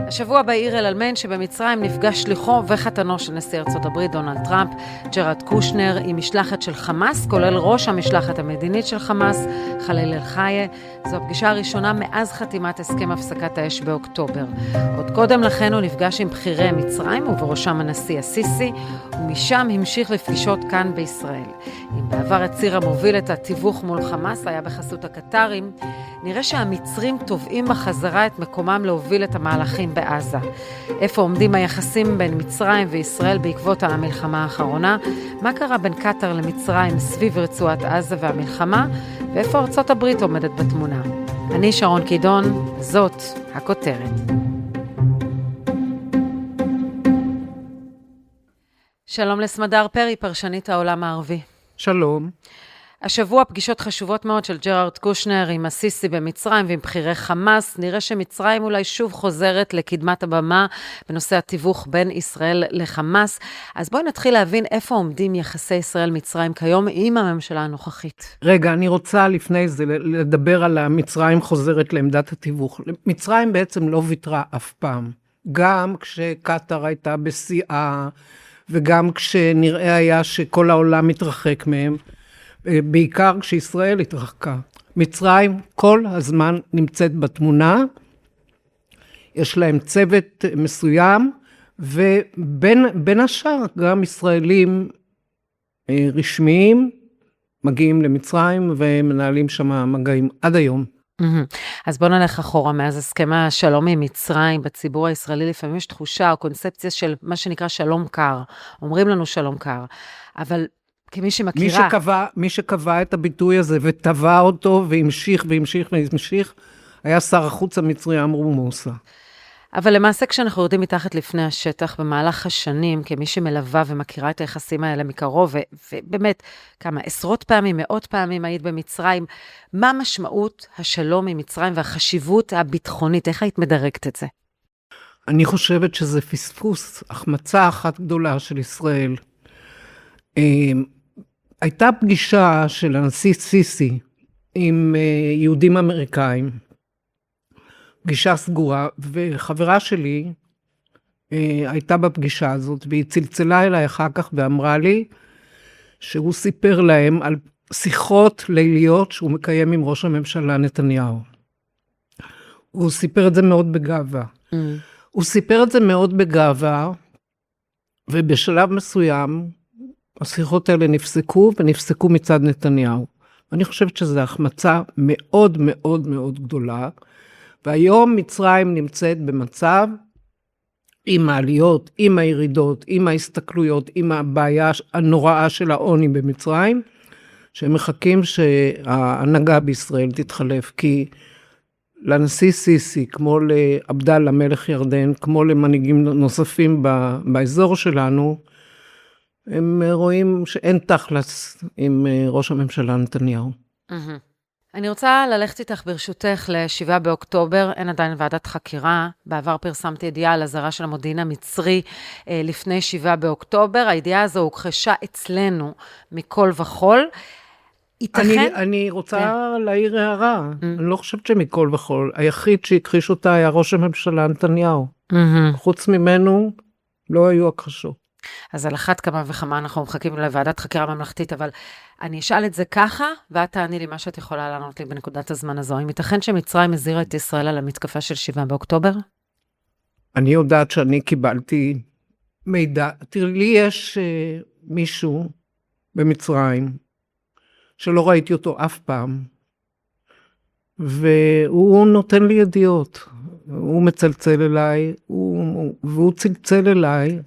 השבוע בעיר אל-עלמיין שבמצרים נפגש שליחו וחתנו של נשיא ארצות הברית דונלד טראמפ, ג'רד קושנר, עם משלחת של חמאס, כולל ראש המשלחת המדינית של חמאס, חליל אל-חיה. זו הפגישה הראשונה מאז חתימת הסכם הפסקת האש באוקטובר. עוד קודם לכן הוא נפגש עם בכירי מצרים ובראשם הנשיא הסיסי, ומשם המשיך לפגישות כאן בישראל. אם בעבר הציר המוביל את התיווך מול חמאס היה בחסות הקטרים, נראה שהמצרים תובעים בחזרה את מקומם להוביל את המהלכים בעזה. איפה עומדים היחסים בין מצרים וישראל בעקבות המלחמה האחרונה? מה קרה בין קטר למצרים סביב רצועת עזה והמלחמה? ואיפה ארצות הברית עומדת בתמונה? אני שרון קידון, זאת הכותרת. שלום לסמדר פרי, פרשנית העולם הערבי. שלום. השבוע פגישות חשובות מאוד של ג'רד קושנר עם הסיסי במצרים ועם בכירי חמאס. נראה שמצרים אולי שוב חוזרת לקדמת הבמה בנושא התיווך בין ישראל לחמאס. אז בואי נתחיל להבין איפה עומדים יחסי ישראל-מצרים כיום עם הממשלה הנוכחית. רגע, אני רוצה לפני זה לדבר על המצרים חוזרת לעמדת התיווך. מצרים בעצם לא ויתרה אף פעם. גם כשקטר הייתה בשיאה, וגם כשנראה היה שכל העולם מתרחק מהם, בעיקר כשישראל התרחקה. מצרים כל הזמן נמצאת בתמונה, יש להם צוות מסוים, ובין השאר גם ישראלים רשמיים מגיעים למצרים ומנהלים שם מגעים עד היום. אז בואו נלך אחורה מאז הסכם השלום עם מצרים. בציבור הישראלי לפעמים יש תחושה או קונספציה של מה שנקרא שלום קר. אומרים לנו שלום קר, אבל כמי שמכירה... מי שקבע את הביטוי הזה וטבע אותו והמשיך והמשיך והמשיך, היה שר החוץ המצרי עמרו מוסא. אבל למעשה כשאנחנו יורדים מתחת לפני השטח במהלך השנים, כמי שמלווה ומכירה את היחסים האלה מקרוב, ובאמת כמה עשרות פעמים, מאות פעמים היית במצרים, מה משמעות השלום עם מצרים והחשיבות הביטחונית? איך היית מדרגת את זה? אני חושבת שזה פספוס, החמצה אחת גדולה של ישראל. הייתה פגישה של הנשיא סיסי עם יהודים אמריקאים, פגישה סגורה, וחברה שלי הייתה בפגישה הזאת, והיא צלצלה אליי אחר כך ואמרה לי, שהוא סיפר להם על שיחות ליליות שהוא מקיים עם ראש הממשלה נתניהו. הוא סיפר את זה מאוד בגאווה. הוא סיפר את זה מאוד בגאווה, ובשלב מסוים, השיחות האלה נפסקו, ונפסקו מצד נתניהו. אני חושבת שזו החמצה מאוד מאוד מאוד גדולה, והיום מצרים נמצאת במצב, עם העליות, עם הירידות, עם ההסתכלויות, עם הבעיה הנוראה של העוני במצרים, שהם מחכים שההנהגה בישראל תתחלף, כי לנשיא סיסי, כמו לעבדאללה מלך ירדן, כמו למנהיגים נוספים באזור שלנו, הם רואים שאין תכלס עם ראש הממשלה נתניהו. אני רוצה ללכת איתך ברשותך ל7 באוקטובר, אין עדיין ועדת חקירה, בעבר פרסמתי ידיעה על הזרה של המודיעין המצרי לפני 7 באוקטובר, הידיעה הזו הוכחשה אצלנו מכל וכל, ייתכן? אני רוצה להעיר הערה, אני לא חושבת שמכל וכל, היחיד שהכחיש אותה היה ראש הממשלה נתניהו, חוץ ממנו לא היו הכחשות. אז על אחת כמה וכמה אנחנו מחכים לוועדת חקירה ממלכתית, אבל אני אשאל את זה ככה, ואת תעני לי מה שאת יכולה לענות לי בנקודת הזמן הזו. אם ייתכן שמצרים הזהירה את ישראל על המתקפה של 7 באוקטובר? אני יודעת שאני קיבלתי מידע. תראי, לי יש מישהו במצרים, שלא ראיתי אותו אף פעם, והוא נותן לי ידיעות. הוא מצלצל אליי, והוא צלצל אליי,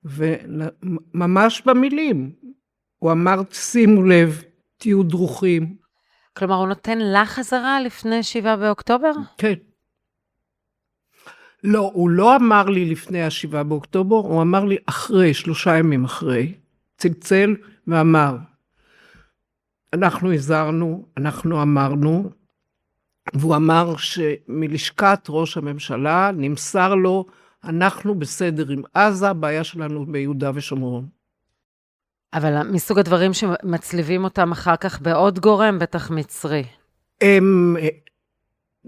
וממש במילים, הוא אמר, שימו לב, תהיו דרוכים. כלומר, הוא נותן לך חזרה לפני 7 באוקטובר? כן. לא, הוא לא אמר לי לפני 7 באוקטובר, הוא אמר לי אחרי, 3 ימים אחרי, צלצל ואמר, אנחנו הזהרנו, אנחנו אמרנו, והוא אמר שמלשכת ראש הממשלה נמסר לו, אנחנו בסדר עם עזה, הבעיה שלנו ביהודה ושומרון. אבל מסוג הדברים שמצליבים אותם אחר כך בעוד גורם, בטח מצרי.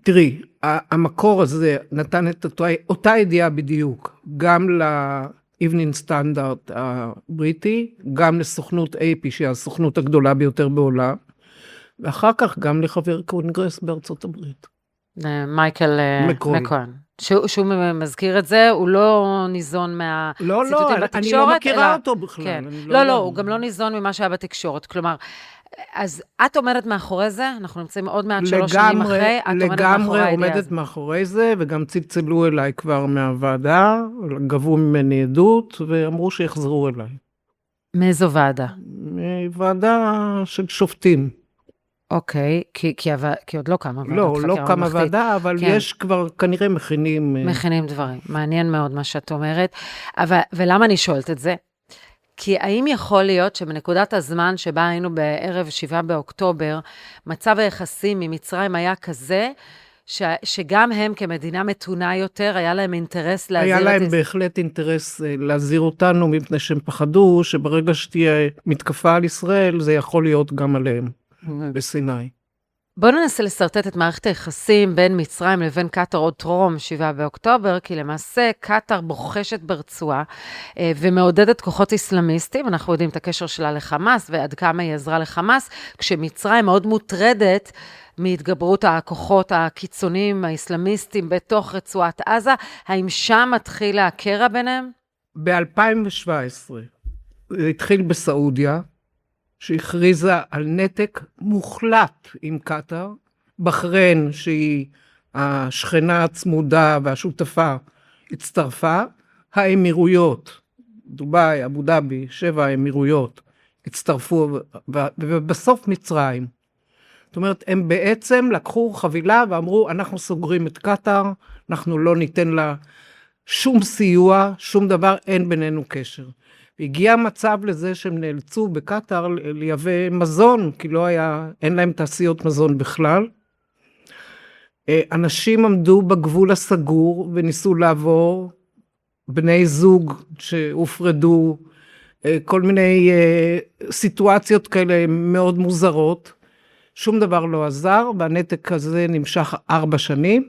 תראי, המקור הזה נתן את אותה ידיעה בדיוק, גם ל-Evening Standard הבריטי, גם לסוכנות AP, שהיא הסוכנות הגדולה ביותר בעולם, ואחר כך גם לחבר קונגרס בארצות הברית. מייקל מקוהן. שהוא מזכיר את זה, הוא לא ניזון מהציטוטים בתקשורת. אני לא מכירה אותו בכלל. כן. לא, הוא גם לא ניזון ממה שהיה בתקשורת. כלומר, אז את עומדת מאחורי זה, אנחנו נמצאים עוד מעט 3 שנים אחרי, את עומדת מאחורי לגמרי עומדת מאחורי זה, וגם צלצלו אליי כבר מהוועדה, גבו ממני עדות, ואמרו שיחזרו אליי. מאיזו ועדה? ועדה של שופטים. אוקיי, כי עוד לא קמה ועדת חקירה ממלכתית. לא קמה ועדה, אבל כן. יש כבר כנראה מכינים דברים. מעניין מאוד מה שאת אומרת. ולמה אני שואלת את זה? כי האם יכול להיות שבנקודת הזמן שבה היינו בערב 7 באוקטובר, מצב היחסים ממצרים היה כזה, שגם הם כמדינה מתונה יותר, היה להם אינטרס להזהיר היה להם בהחלט אינטרס להזהיר אותנו, מפני שהם פחדו שברגע שתהיה מתקפה על ישראל, זה יכול להיות גם עליהם בסיני. בואו ננסה לסרטט את מערכת היחסים בין מצרים לבין קטר עוד טרום 7 באוקטובר, כי למעשה קטר בוחשת ברצועה ומעודדת כוחות איסלאמיסטים, אנחנו יודעים את הקשר שלה לחמאס ועד כמה היא עזרה לחמאס, כשמצרים מאוד מוטרדת מהתגברות הכוחות הקיצוניים האיסלאמיסטים בתוך רצועת עזה, האם שם מתחיל הקרע ביניהם? ב-2017 זה התחיל בסעודיה, שהכריזה על נתק מוחלט עם קטר, בחריין שהיא השכנה הצמודה והשותפה הצטרפה, האמירויות, דובאי, אבו דאבי, 7 האמירויות הצטרפו, ובסוף מצרים. זאת אומרת, הם בעצם לקחו חבילה ואמרו, אנחנו סוגרים את קטר, אנחנו לא ניתן לה שום סיוע, שום דבר, אין בינינו קשר. הגיע מצב לזה שהם נאלצו בקטר לייבא מזון, כי אין להם תעשיות מזון בכלל. אנשים עמדו בגבול הסגור וניסו לעבור, בני זוג שהופרדו, כל מיני סיטואציות כאלה מאוד מוזרות. שום דבר לא עזר, והנתק הזה נמשך 4 שנים,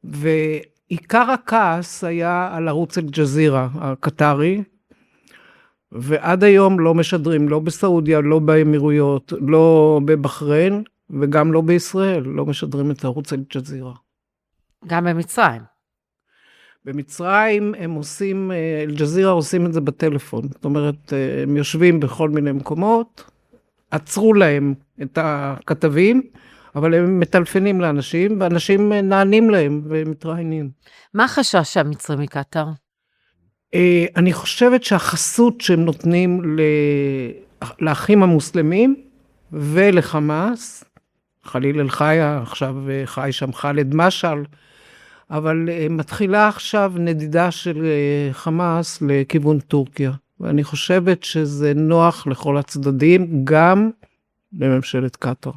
ועיקר הכעס היה על ערוץ אל-ג'זירה הקטרי, ועד היום לא משדרים, לא בסעודיה, לא באמירויות, לא בבחריין, וגם לא בישראל, לא משדרים את ערוץ אל-ג'זירה. גם במצרים. במצרים הם עושים, אל-ג'זירה עושים את זה בטלפון, זאת אומרת, הם יושבים בכל מיני מקומות, עצרו להם את הכתבים, אבל הם מטלפנים לאנשים, ואנשים נענים להם ומתראיינים. מה החשש המצרים מקטר? אני חושבת שהחסות שהם נותנים לאחים המוסלמים ולחמאס, חליל אל-חיה, עכשיו חי שם חאלד משעל, אבל מתחילה עכשיו נדידה של חמאס לכיוון טורקיה, ואני חושבת שזה נוח לכל הצדדים, גם לממשלת קטר.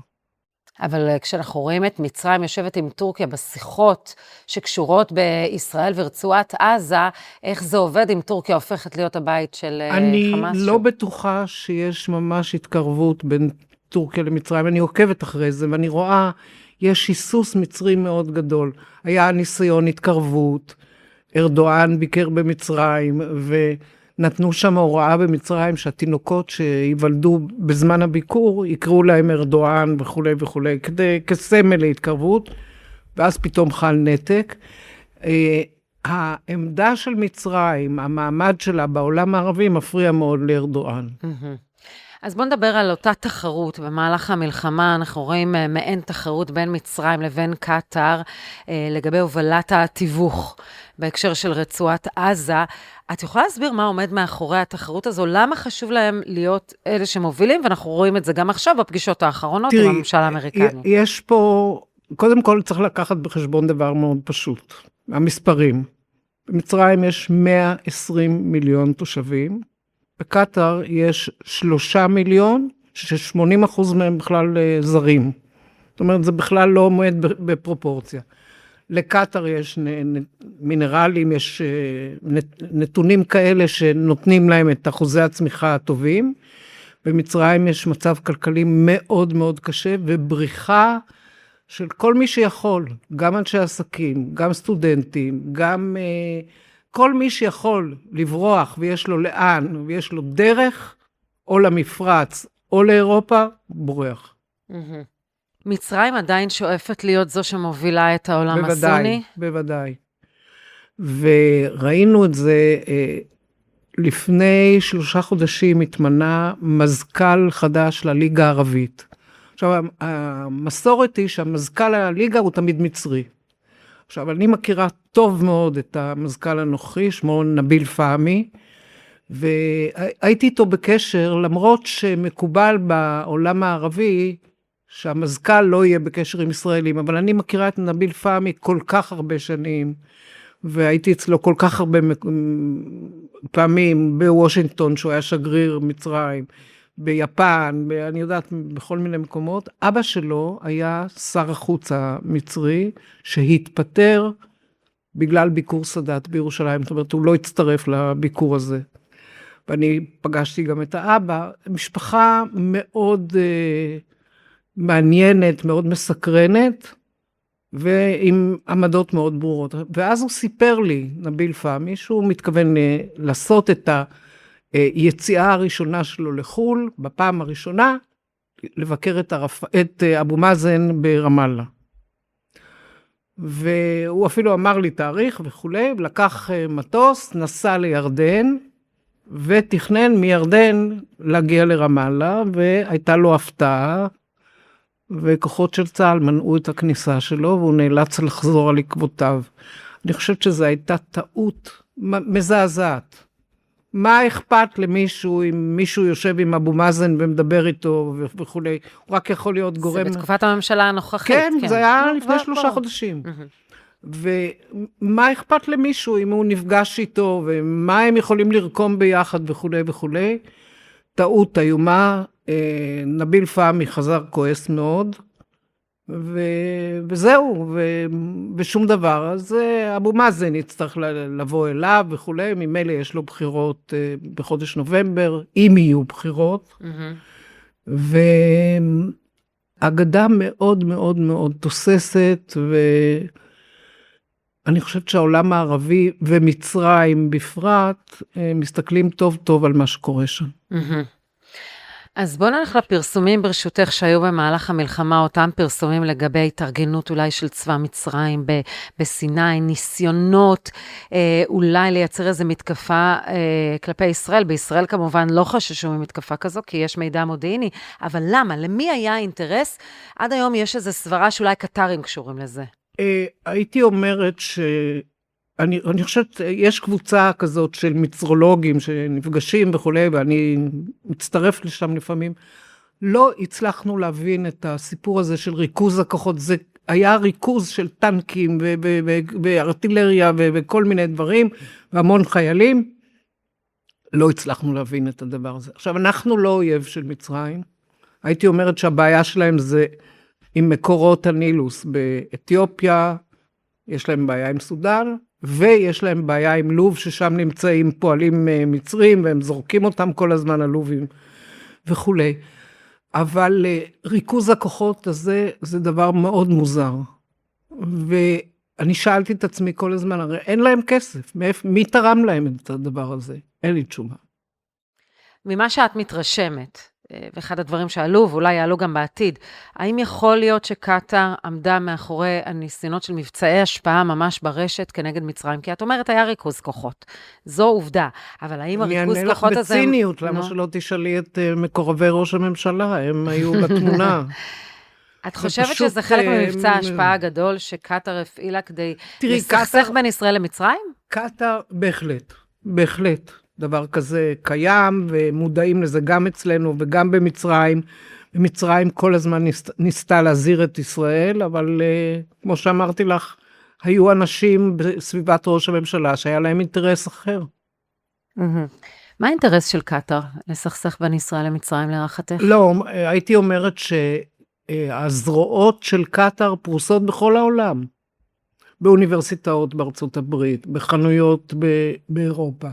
אבל כשאנחנו רואים את מצרים יושבת עם טורקיה בשיחות שקשורות בישראל ורצועת עזה, איך זה עובד אם טורקיה הופכת להיות הבית של חמאס? אני לא בטוחה שיש ממש התקרבות בין טורקיה למצרים, אני עוקבת אחרי זה ואני רואה, יש היסוס מצרי מאוד גדול. היה ניסיון התקרבות, ארדואן ביקר במצרים נתנו שם הוראה במצרים שהתינוקות שיוולדו בזמן הביקור, יקראו להם ארדואן וכו' וכו', כסמל להתקרבות, ואז פתאום חל נתק. העמדה של מצרים, המעמד שלה בעולם הערבי, מפריע מאוד לארדואן. אז בוא נדבר על אותה תחרות. במהלך המלחמה אנחנו רואים מעין תחרות בין מצרים לבין קטר, לגבי הובלת התיווך בהקשר של רצועת עזה. את יכולה להסביר מה עומד מאחורי התחרות הזו? למה חשוב להם להיות אלה שמובילים? ואנחנו רואים את זה גם עכשיו בפגישות האחרונות עם הממשל האמריקני. יש פה, קודם כל צריך לקחת בחשבון דבר מאוד פשוט. המספרים. במצרים יש 120 מיליון תושבים. בקטר יש 3 מיליון, ש80% מהם בכלל זרים. זאת אומרת, זה בכלל לא עומד בפרופורציה. לקטר יש מינרלים, יש נתונים כאלה שנותנים להם את אחוזי הצמיחה הטובים. במצרים יש מצב כלכלי מאוד מאוד קשה, ובריחה של כל מי שיכול, גם אנשי עסקים, גם סטודנטים, גם כל מי שיכול לברוח ויש לו לאן ויש לו דרך, או למפרץ או לאירופה, בורח. מצרים עדיין שואפת להיות זו שמובילה את העולם הסוני? בוודאי. וראינו את זה, לפני 3 חודשים התמנה מזכ"ל חדש לליגה הערבית. עכשיו, המסורת היא שהמזכ"ל הליגה הוא תמיד מצרי. עכשיו, אני מכירה טוב מאוד את המזכ"ל הנוכחי, שמו נביל פהמי, והייתי איתו בקשר, למרות שמקובל בעולם הערבי, שהמזכ"ל לא יהיה בקשר עם ישראלים, אבל אני מכירה את נביל פהמי כל כך הרבה שנים, והייתי אצלו כל כך הרבה פעמים בוושינגטון, שהוא היה שגריר מצרים, ביפן, אני יודעת, בכל מיני מקומות. אבא שלו היה שר החוץ המצרי, שהתפטר בגלל ביקור סאדאת בירושלים, זאת אומרת, הוא לא הצטרף לביקור הזה. ואני פגשתי גם את האבא, משפחה מאוד מעניינת, מאוד מסקרנת, ועם עמדות מאוד ברורות. ואז הוא סיפר לי, נביל פהמי, שהוא מתכוון לעשות את היציאה הראשונה שלו לחול, בפעם הראשונה, לבקר את אבו מאזן ברמאללה. והוא אפילו אמר לי תאריך וכולי, לקח מטוס, נסע לירדן, ותכנן מירדן להגיע לרמאללה, והייתה לו הפתעה, וכוחות של צה"ל מנעו את הכניסה שלו, והוא נאלץ לחזור על עקבותיו. אני חושבת שזו הייתה טעות מזעזעת. מה אכפת למישהו, אם מישהו יושב עם אבו מאזן ומדבר איתו וכו', הוא רק יכול להיות גורם... זה בתקופת הממשלה הנוכחית. כן, זה היה לפני 3 חודשים. ומה אכפת למישהו אם הוא נפגש איתו, ומה הם יכולים לרקום ביחד וכו' וכו'. טעות איומה, נביל פהמי חזר כועס מאוד, וזהו, ושום דבר. אז אבו מאזן יצטרך לבוא אליו וכולי, ממילא יש לו בחירות בחודש נובמבר, אם יהיו בחירות, והאגדה מאוד מאוד מאוד תוססת, ואני חושבת שהעולם הערבי ומצרים בפרט, מסתכלים טוב טוב על מה שקורה שם. אז בוא נלך לפרסומים ברשותך שהיו במהלך המלחמה, אותם פרסומים לגבי התארגנות אולי של צבא מצרים בסיני, ניסיונות אולי לייצר איזו מתקפה כלפי ישראל. בישראל כמובן לא חששו ממתקפה כזו, כי יש מידע מודיעיני, אבל למה? למי היה אינטרס? עד היום יש איזו סברה שאולי קטרים קשורים לזה. הייתי אומרת אני חושבת, יש קבוצה כזאת של מצרולוגים שנפגשים וכולי, ואני מצטרף לשם לפעמים. לא הצלחנו להבין את הסיפור הזה של ריכוז הכוחות. זה היה ריכוז של טנקים וארטילריה וכל מיני דברים, והמון חיילים. לא הצלחנו להבין את הדבר הזה. עכשיו, אנחנו לא אויב של מצרים. הייתי אומרת שהבעיה שלהם זה עם מקורות הנילוס באתיופיה, יש להם בעיה עם סודן, ויש להם בעיה עם לוב, ששם נמצאים פועלים מצרים, והם זורקים אותם כל הזמן הלובים וכו'. אבל ריכוז הכוחות הזה, זה דבר מאוד מוזר. ואני שאלתי את עצמי כל הזמן, הרי אין להם כסף, מי תרם להם את הדבר הזה? אין לי תשובה. ממה שאת מתרשמת, ואחד הדברים שעלו, ואולי יעלו גם בעתיד, האם יכול להיות שקטר עמדה מאחורי הניסיונות של מבצעי השפעה ממש ברשת כנגד מצרים? כי את אומרת, היה ריכוז כוחות. זו עובדה. אבל האם הריכוז כוחות הזה... אני אענה לך בציניות, למה שלא תשאלי את מקורבי ראש הממשלה, הם היו בתמונה. את חושבת שזה חלק ממבצע ההשפעה הגדול שקטר הפעילה כדי לסכסך בין ישראל למצרים? קטר, בהחלט, בהחלט. דבר כזה קיים, ומודעים לזה גם אצלנו וגם במצרים. במצרים כל הזמן ניסתה להזהיר את ישראל, אבל כמו שאמרתי לך, היו אנשים בסביבת ראש הממשלה שהיה להם אינטרס אחר. מה האינטרס של קטר לסכסך בין ישראל למצרים להערכתך? לא, הייתי אומרת שהזרועות של קטר פרוסות בכל העולם. באוניברסיטאות בארצות הברית, בחנויות באירופה.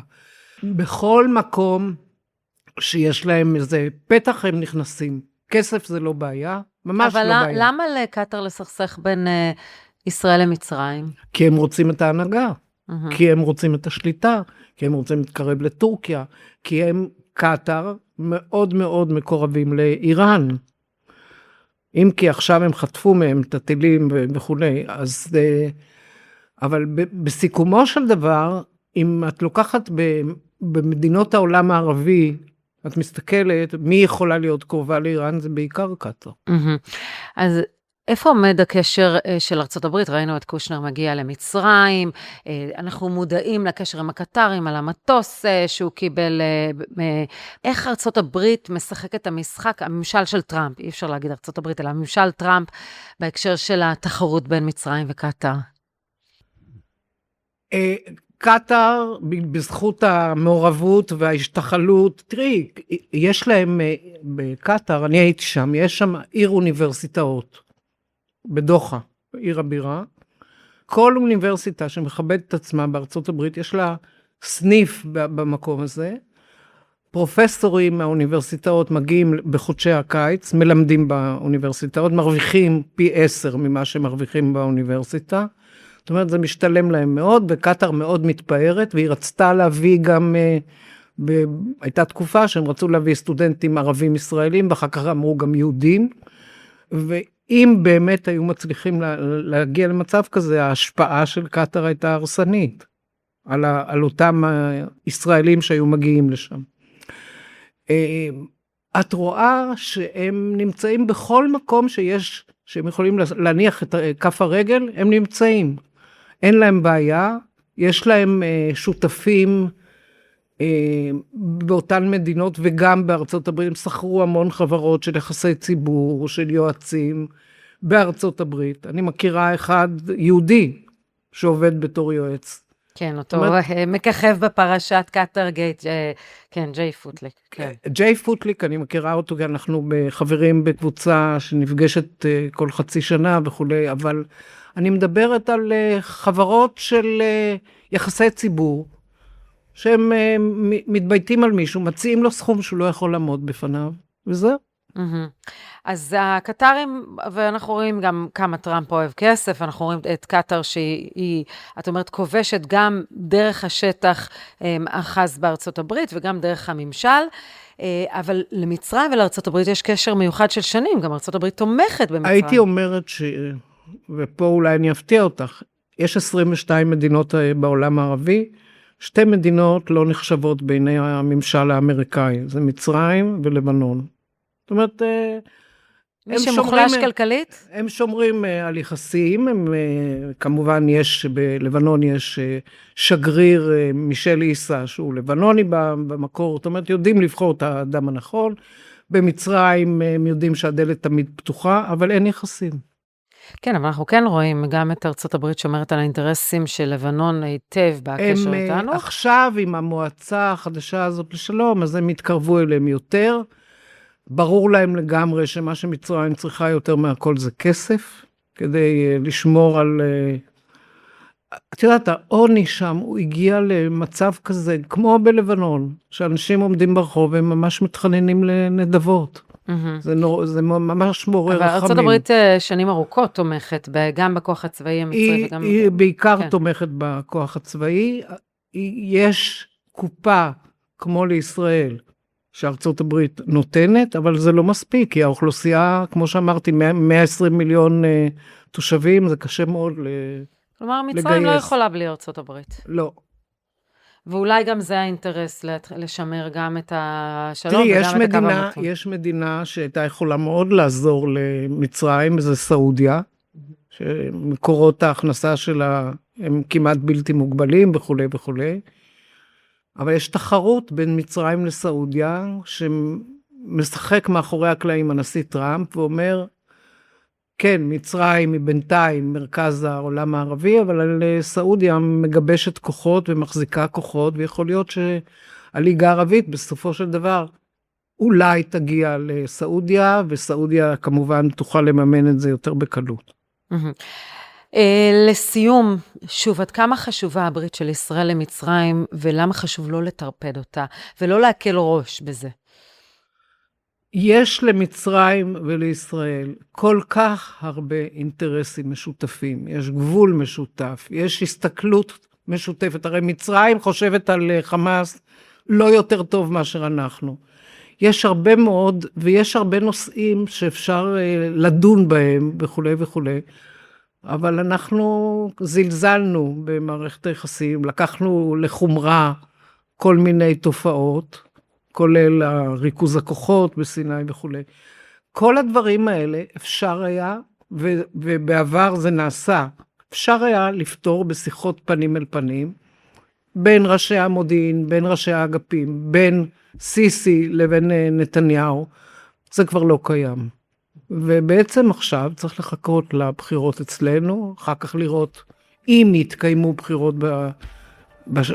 בכל מקום שיש להם איזה פתח הם נכנסים. כסף זה לא בעיה, ממש לא בעיה. אבל למה לקטר לסכסך בין ישראל למצרים? כי הם רוצים את ההנהגה, כי הם רוצים את השליטה, כי הם רוצים להתקרב לטורקיה, כי הם, קטר, מאוד מאוד מקורבים לאיראן. אם כי עכשיו הם חטפו מהם את הטילים וכו', אז... אבל בסיכומו של דבר, אם את לוקחת במדינות העולם הערבי, את מסתכלת, מי יכולה להיות קרובה לאיראן, זה בעיקר קטר. אז איפה עומד הקשר של ארצות הברית? ראינו את קושנר מגיע למצרים, אנחנו מודעים לקשר עם הקטרים, על המטוס שהוא קיבל, איך ארצות הברית משחקת את המשחק, הממשל של טראמפ, אי אפשר להגיד ארצות הברית, אלא הממשל טראמפ, בהקשר של התחרות בין מצרים וקטר. קטר, בזכות המעורבות וההשתחלות, תראי, יש להם בקטר, אני הייתי שם, יש שם עיר אוניברסיטאות, בדוחה, עיר הבירה. כל אוניברסיטה שמכבדת את עצמה בארצות הברית, יש לה סניף במקום הזה. פרופסורים מהאוניברסיטאות מגיעים בחודשי הקיץ, מלמדים באוניברסיטאות, מרוויחים פי 10 ממה שמרוויחים באוניברסיטה. זאת אומרת, זה משתלם להם מאוד, וקטר מאוד מתפארת, והיא רצתה להביא גם, הייתה תקופה שהם רצו להביא סטודנטים ערבים ישראלים, ואחר כך אמרו גם יהודים, ואם באמת היו מצליחים להגיע למצב כזה, ההשפעה של קטר הייתה הרסנית, על אותם ישראלים שהיו מגיעים לשם. את רואה שהם נמצאים בכל מקום שהם יכולים להניח את כף הרגל, הם נמצאים. אין להם בעיה, יש להם שותפים באותן מדינות וגם בארצות הברית, הם שכרו המון חברות של יחסי ציבור, של יועצים בארצות הברית. אני מכירה אחד יהודי שעובד בתור יועץ. כן, אותו מככב בפרשת קטר גייט, כן, ג'יי פוטליק. ג'יי פוטליק, אני מכירה אותו, כי אנחנו חברים בקבוצה שנפגשת כל חצי שנה וכו', אבל אני מדברת על חברות של יחסי ציבור, שהם מתבייתים על מישהו, מציעים לו סכום שהוא לא יכול לעמוד בפניו, וזהו. אז הקטרים, ואנחנו רואים גם כמה טראמפ אוהב כסף, אנחנו רואים את קטר שהיא, את אומרת, כובשת גם דרך השטח אחז בארצות הברית, וגם דרך הממשל, אבל למצרים ולארצות הברית יש קשר מיוחד של שנים, גם ארצות הברית תומכת במצרים. הייתי אומרת ופה אולי אני אפתיע אותך, יש 22 מדינות בעולם הערבי, 2 מדינות לא נחשבות בעיני הממשל האמריקאי, זה מצרים ולבנון. זאת אומרת, מי שמוחלש כלכלית? הם שומרים על יחסים, כמובן בלבנון יש שגריר מישל איסה, שהוא לבנוני במקור, זאת אומרת, יודעים לבחור את האדם הנכון, במצרים הם יודעים שהדלת תמיד פתוחה, אבל אין יחסים. כן, אבל אנחנו כן רואים גם את ארצות הברית שומרת על האינטרסים של לבנון היטב בקשר איתנו. עכשיו עם המועצה החדשה הזאת לשלום, אז הם התקרבו אליהם יותר, ברור להם לגמרי שמה שמצרים צריכה יותר מהכל זה כסף, כדי לשמור על... את יודעת, העוני שם, הוא הגיע למצב כזה, כמו בלבנון, שאנשים עומדים ברחוב והם ממש מתחננים לנדבות. זה ממש מעורר רחמים. אבל ארצות הברית שנים ארוכות תומכת, גם בכוח הצבאי המצרי וגם... היא בעיקר תומכת בכוח הצבאי. יש קופה כמו לישראל, שארצות הברית נותנת, אבל זה לא מספיק, כי האוכלוסייה, כמו שאמרתי, 120 מיליון תושבים, זה קשה מאוד לגייס. כלומר, מצרים לא יכולה בלי ארצות הברית. לא. ואולי גם זה האינטרס לשמר גם את השלום וגם את הקו המתון. יש מדינה שהייתה יכולה מאוד לעזור למצרים, זה סעודיה, שמקורות ההכנסה שלה הם כמעט בלתי מוגבלים וכו' וכו'. אבל יש תחרות בין מצרים לסעודיה, שמשחק מאחורי הקלעים הנשיא טראמפ, ואומר, כן, מצרים היא בינתיים מרכז העולם הערבי, אבל על סעודיה מגבשת כוחות ומחזיקה כוחות, ויכול להיות שהליגה הערבית בסופו של דבר אולי תגיע לסעודיה, וסעודיה כמובן תוכל לממן את זה יותר בקלות. לסיום, שוב, עד כמה חשובה הברית של ישראל למצרים, ולמה חשוב לא לטרפד אותה, ולא להקל ראש בזה? יש למצרים ולישראל כל כך הרבה אינטרסים משותפים, יש גבול משותף, יש הסתכלות משותפת, הרי מצרים חושבת על חמאס לא יותר טוב מאשר אנחנו. יש הרבה מאוד, ויש הרבה נושאים שאפשר לדון בהם וכו' וכו'. אבל אנחנו זלזלנו במערכת היחסים, לקחנו לחומרה כל מיני תופעות, כולל ריכוז הכוחות בסיני וכו'. כל הדברים האלה אפשר היה, ובעבר זה נעשה, אפשר היה לפתור בשיחות פנים אל פנים, בין ראשי המודיעין, בין ראשי האגפים, בין סיסי לבין נתניהו, זה כבר לא קיים. ובעצם עכשיו צריך לחכות לבחירות אצלנו, אחר כך לראות אם יתקיימו בחירות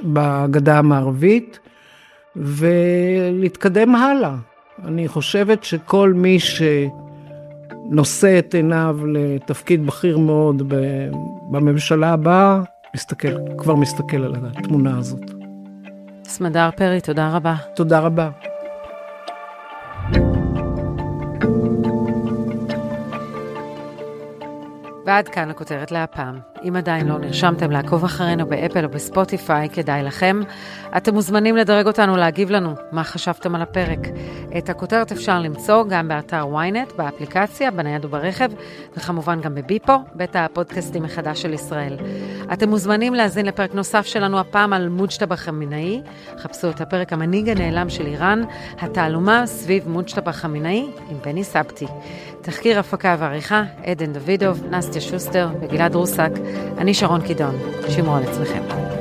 בגדה המערבית, ולהתקדם הלאה. אני חושבת שכל מי שנושא את עיניו לתפקיד בכיר מאוד בממשלה הבאה, כבר מסתכל על התמונה הזאת. סמדר פרי, תודה רבה. תודה רבה. ועד כאן הכותרת להפעם. אם עדיין לא נרשמתם לעקוב אחרינו באפל או בספוטיפיי, כדאי לכם. אתם מוזמנים לדרג אותנו להגיב לנו מה חשבתם על הפרק. את הכותרת אפשר למצוא גם באתר ynet, באפליקציה, בנייד וברכב, וכמובן גם בביפו, בית הפודקאסטים מחדש של ישראל. אתם מוזמנים להזין לפרק נוסף שלנו הפעם על מוג'טבא חמינאי. חפשו את הפרק המנהיג הנעלם של איראן, התעלומה סביב מוג'טבא חמינאי עם בני סבתי. תחקיר הפקה ועריכה, עדן דוידוב, נסטיה שוסטר וגלעד רוסק. אני שרון קידון. שמרו על עצמכם.